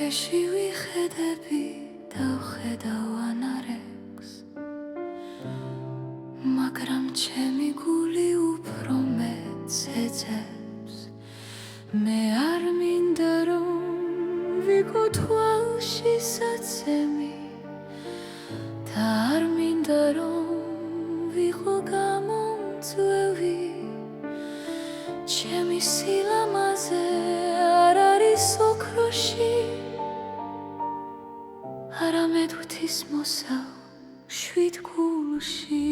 სარკეში ვიხედები და ვხედავ ანარებს, მაგრამ ჩემი გული უფრო მეტს ეძებს. მე არ მინდა რომ ვიყო თვალში საცემი და არ მინდა რომ ვიყო გამომწვევი. ჩემი სილამაზე არ არის ოქროში, არამედ ღვთისმოსავ შვიდ გულში.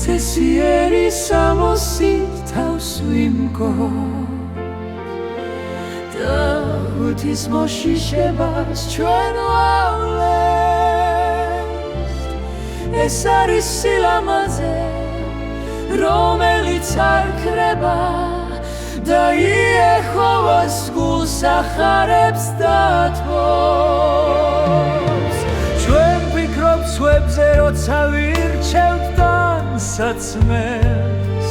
წესიერი სამოსით თავს ვიმგო და ღვთისმოშიშებას ჩვენ ვავლენთ. ეს არის სილამაზე, რომელიც არ ქრება და იეჰოვას გულს ახარებს დათმობს. ჩვენ ვფიქრობთ სხვებზე, როცა ვირჩევთ განსაცმელს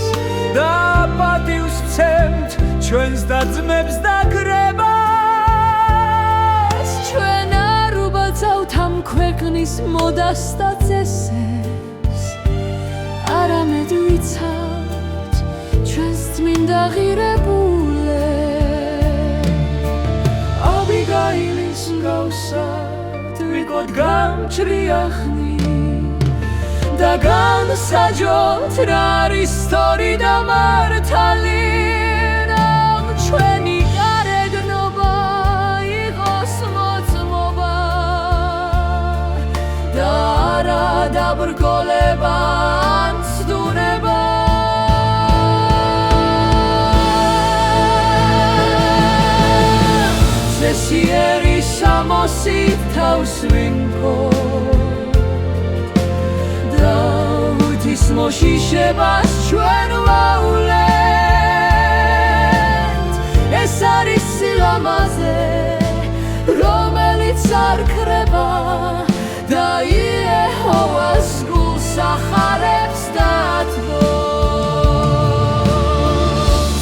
და პატივს ვცემთ ჩვენს და-ძმებს და კრებას. ჩვენ არ უბაძავთ ამ ქვეყნის მოდას და წესებს, არამედ ვიცავთ ჩვენს წმინდა ღირებულებს. აბიგაილის მსგავსად ვიყოთ გამჭრიახნი და განსაჯოთ რა არის სწორი და მართალი, რომ ჩვენი გარეგნობა იყოს მოწმობა და არა დაბრკოლება ან ცდუნება. წესიერი სამოსით თავს ვიმგო და ღვთისმოშიშებას ჩვენ ვავლენთ. ეს არის სილამაზე, რომელიც არ ქრება და იეჰოვას გულს ახარებს დათმობს.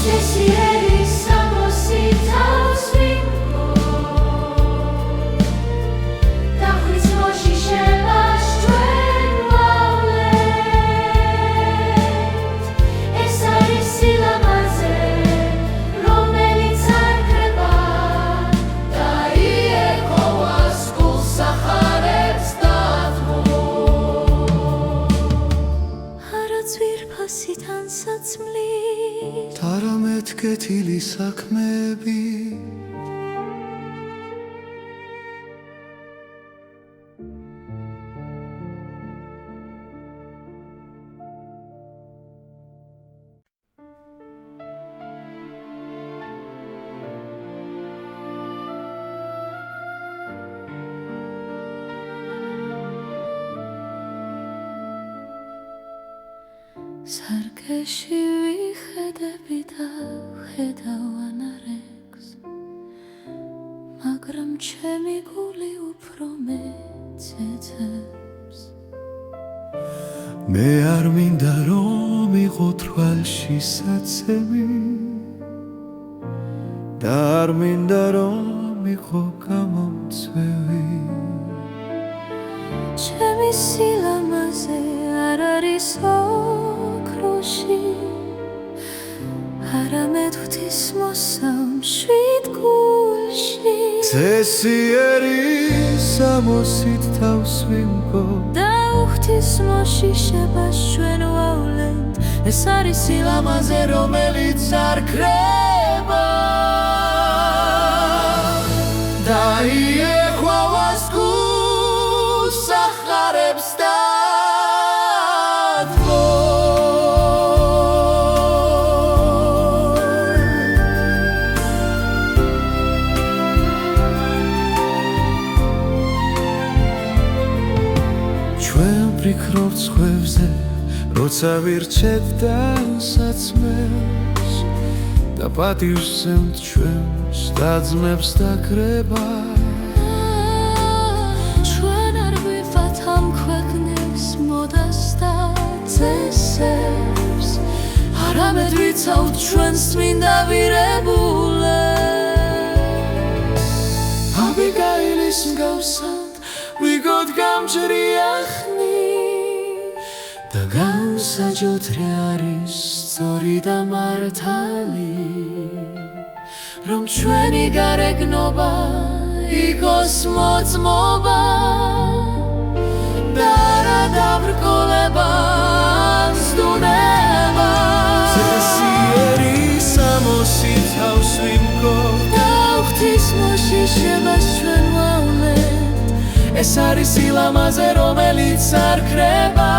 წესიერი სამოსით თავს ვიმგო და ღვთისმოშიშებას ჩვენ ვავლენთ. ეს არის სილამაზე, რომელიც არ ქრება და იეჰოვას გულს ახარებს დათმობს. არა ძვირფასით ან საწმლით, არამედ კეთილი საქმეები. სარკეში ვიხედები და ვხედავ ანარებს, მაგრამ ჩემი გული უფრო მეტს ეძებს. მე არ მინდა რომ იყო თვალში საცემი და არ მინდა რომ იყო გამომწვევი. ჩემი სილამაზე არ არის ოქროში, არამედ ღვთისმოსავ შვიდ გულში. წესიერი სამოსით თავს ვიმგო და ღვთისმოშიშებას ჩვენ ვავლენთ. ეს არის სილამაზე, რომელიც არ ქრება და იეჰოვას გულს ახარებს დათმობს. ჩვენ ვფიქრობთ სხვებზე, როცა ვირჩევთ განსაცმელს და პატივს ვცემთ ჩვენს და-ძმებს და კრებას. ჩვენ არ ვიღებთ ამ ქვეყნის მოდას და წესებს, არამედ ვიცავთ ჩვენს წმინდა ღირებულებს. გამჭრია ხმის და განსაჯოთ რა არის სწორი და მართალი რომ ჩვენი გარეგნობა იქოს მოწმობა და რა დაბრკოლება ზდუნება წესიერი სამოსი თავს ვიმკობ და ღვთისმოშიშებას ჩვენ ვავლენთ ეს არის სილამაზე რომელიც არ ქრება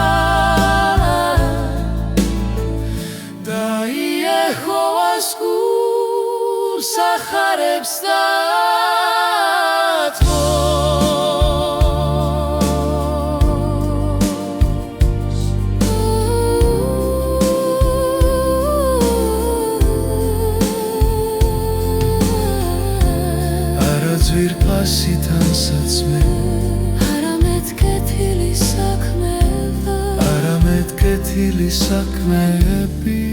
და იეჰოვას გულს ახარებს და ძვირფასიდან საცმე არამედ კეთილი საქმეა არამედ კეთილი საქმეები